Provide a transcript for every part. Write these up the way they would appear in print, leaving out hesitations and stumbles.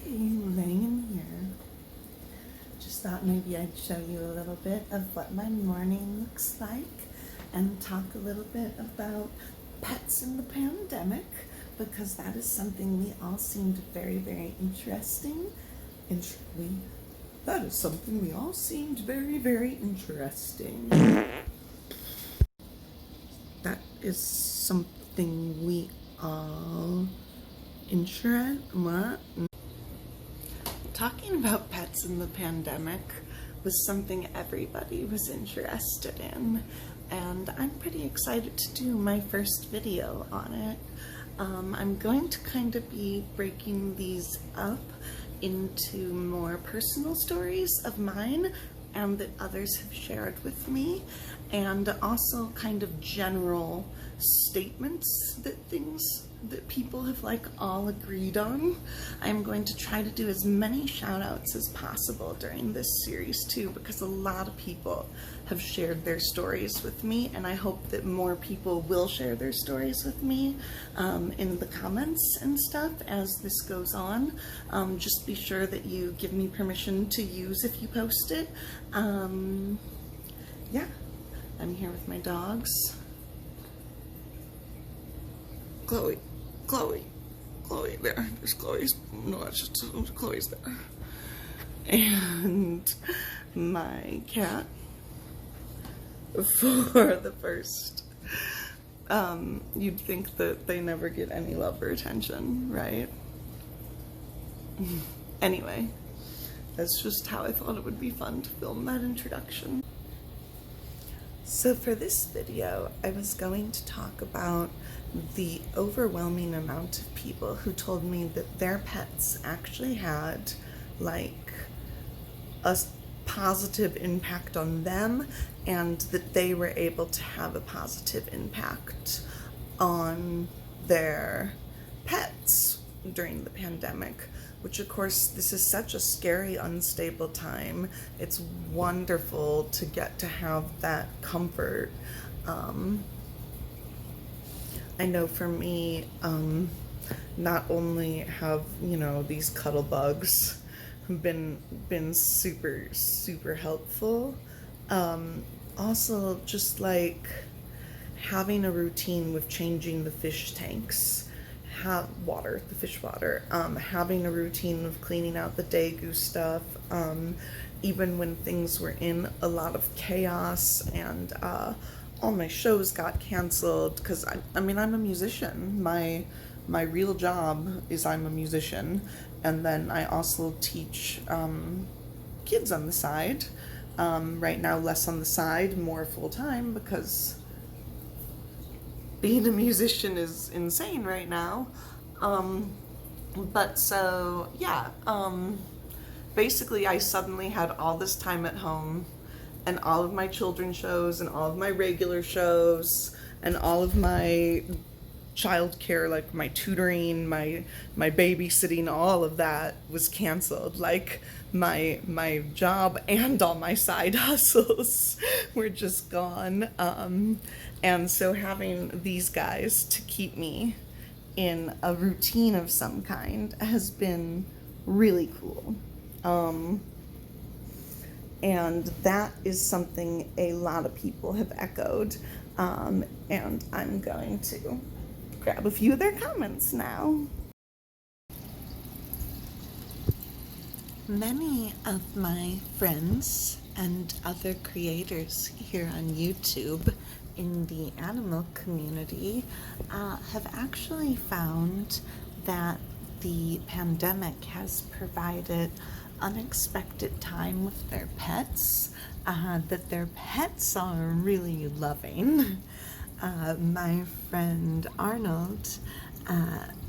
laying in here. Just thought maybe I'd show you a little bit of what my morning looks like and talk a little bit about pets in the pandemic, because that is something we all seemed very, very interesting. That is something we all seemed very, very interesting. That is something we all what? Talking about pets in the pandemic was something everybody was interested in, and I'm pretty excited to do my first video on it. I'm going to kind of be breaking these up into more personal stories of mine and that others have shared with me, and also kind of general statements that people have all agreed on. I'm going to try to do as many shout outs as possible during this series too, because a lot of people have shared their stories with me, and I hope that more people will share their stories with me in the comments and stuff as this goes on. Just be sure that you give me permission to use if you post it. Yeah, I'm here with my dogs. Chloe, there. There's Chloe's. No, that's just Chloe's there. And my cat for the first. You'd think that they never get any love or attention, right? Anyway, that's just how I thought it would be fun to film that introduction. So for this video, I was going to talk about the overwhelming amount of people who told me that their pets actually had a positive impact on them, and that they were able to have a positive impact on their pets during the pandemic, which of course, this is such a scary, unstable time. It's wonderful to get to have that comfort. I know for me, not only have, these cuddle bugs been super, super helpful, also just having a routine with changing the fish tanks, the fish water, having a routine of cleaning out the Daegu stuff, even when things were in a lot of chaos and all my shows got canceled, because I'm a musician. My real job is I'm a musician, and then I also teach kids on the side. Right now less on the side, more full-time, because being a musician is insane right now. But so yeah, basically I suddenly had all this time at home, and all of my children's shows and all of my regular shows and all of my childcare, my tutoring, my babysitting, all of that was canceled. My job and all my side hustles were just gone. And so having these guys to keep me in a routine of some kind has been really cool. And that is something a lot of people have echoed. And I'm going to grab a few of their comments now. Many of my friends and other creators here on YouTube in the animal community have actually found that the pandemic has provided unexpected time with their pets, that their pets are really loving. My friend Arnold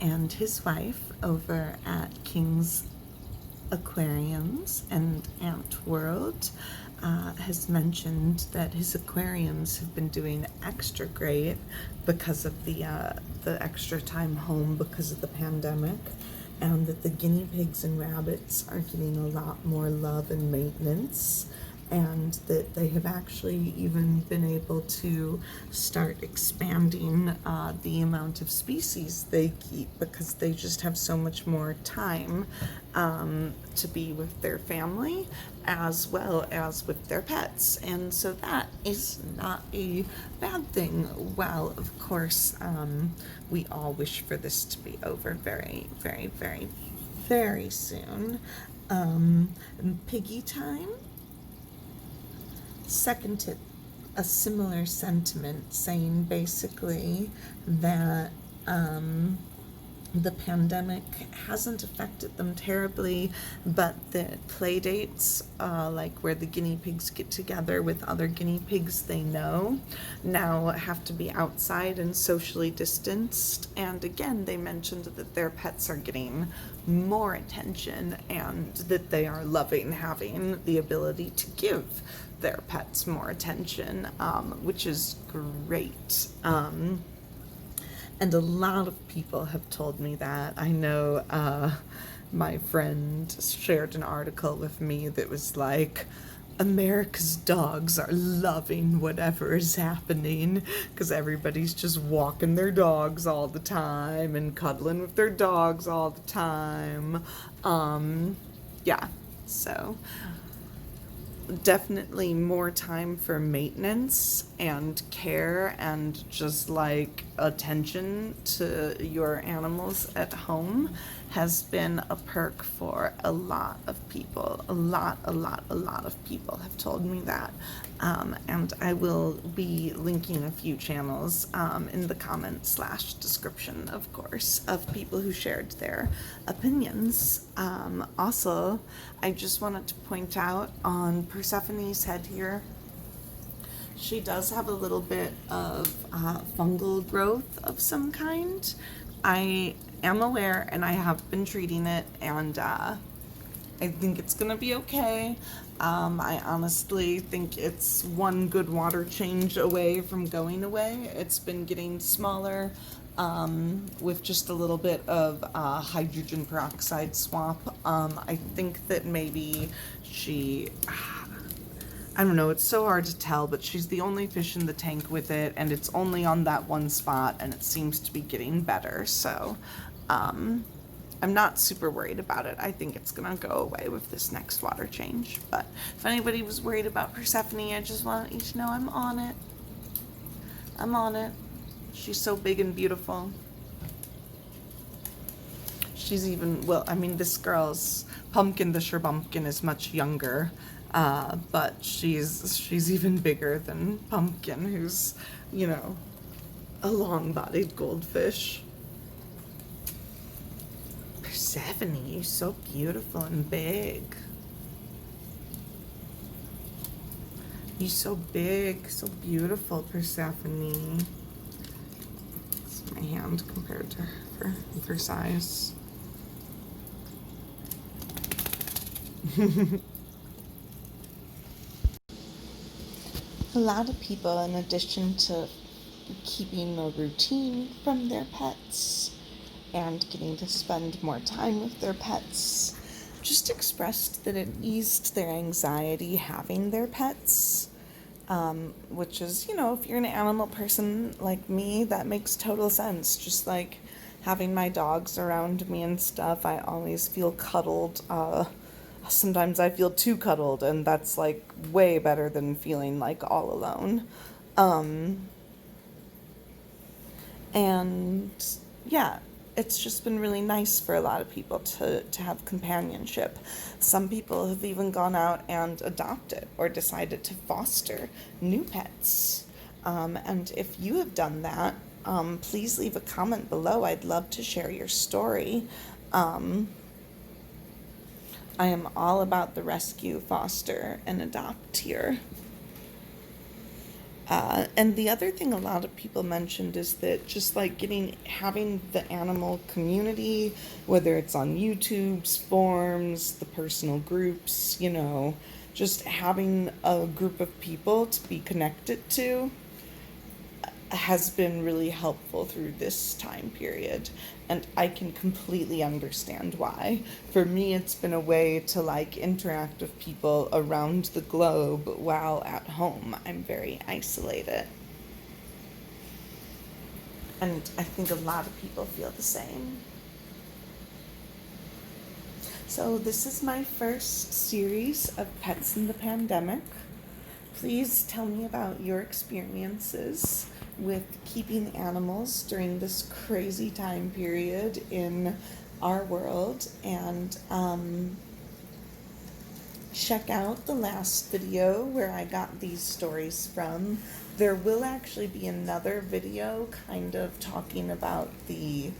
and his wife over at King's Aquariums and Ant World has mentioned that his aquariums have been doing extra great because of the extra time home because of the pandemic, and that the guinea pigs and rabbits are getting a lot more love and maintenance, and that they have actually even been able to start expanding the amount of species they keep, because they just have so much more time to be with their family as well as with their pets. And so that is not a bad thing. While of course we all wish for this to be over very, very, very, very soon. Piggie Time seconded a similar sentiment, saying basically that the pandemic hasn't affected them terribly, but the play dates, like where the guinea pigs get together with other guinea pigs they know, now have to be outside and socially distanced. And again, they mentioned that their pets are getting more attention and that they are loving having the ability to give their pets more attention, which is great. And a lot of people have told me that. I know my friend shared an article with me that was like, America's dogs are loving whatever is happening, because everybody's just walking their dogs all the time and cuddling with their dogs all the time. Yeah, so definitely more time for maintenance and care and just like attention to your animals at home has been a perk for a lot of people. A lot of people have told me that. And I will be linking a few channels in the comments / description, of course, of people who shared their opinions. Also, I just wanted to point out on Persephone's head here, she does have a little bit of fungal growth of some kind. I am aware and I have been treating it, and I think it's gonna be okay. I honestly think it's one good water change away from going away. It's been getting smaller with just a little bit of hydrogen peroxide swap. I think that maybe she, I don't know, it's so hard to tell, but she's the only fish in the tank with it, and it's only on that one spot, and it seems to be getting better. So I'm not super worried about it. I think it's gonna go away with this next water change. But if anybody was worried about Persephone, I just want you to know I'm on it. I'm on it. She's so big and beautiful. She's even, well, I mean, this girl's Pumpkin, the Sherbumpkin, is much younger, but she's even bigger than Pumpkin, who's, you know, a long-bodied goldfish. Persephone, you're so beautiful and big. You're so big, so beautiful, Persephone. It's my hand compared to her size. A lot of people, in addition to keeping a routine from their pets and getting to spend more time with their pets, just expressed that it eased their anxiety having their pets, which is, you know, if you're an animal person like me, that makes total sense. Just like having my dogs around me and stuff, I always feel cuddled. Sometimes I feel too cuddled, and that's like way better than feeling like all alone. And yeah, it's just been really nice for a lot of people to have companionship. Some people have even gone out and adopted or decided to foster new pets. And if you have done that, please leave a comment below. I'd love to share your story. I am all about the rescue, foster, and adopt here. And the other thing a lot of people mentioned is that just like having the animal community, whether it's on YouTube's forums, the personal groups, you know, just having a group of people to be connected to has been really helpful through this time period, and I can completely understand why. For me, it's been a way to like interact with people around the globe while at home. I'm very isolated. And I think a lot of people feel the same. So this is my first series of Pets in the Pandemic. Please tell me about your experiences with keeping animals during this crazy time period in our world, and check out the last video where I got these stories from. There will actually be another video kind of talking about the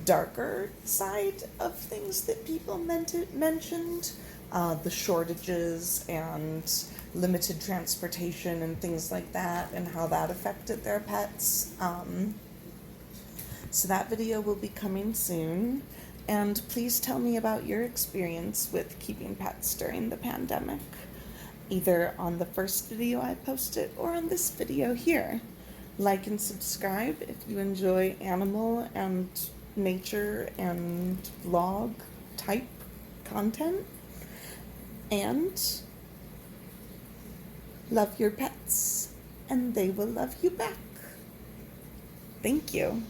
darker side of things that people mentioned, the shortages and limited transportation and things like that, and how that affected their pets. So that video will be coming soon. And please tell me about your experience with keeping pets during the pandemic, either on the first video I posted or on this video here. Like and subscribe if you enjoy animal and nature and vlog type content. And love your pets, and they will love you back. Thank you.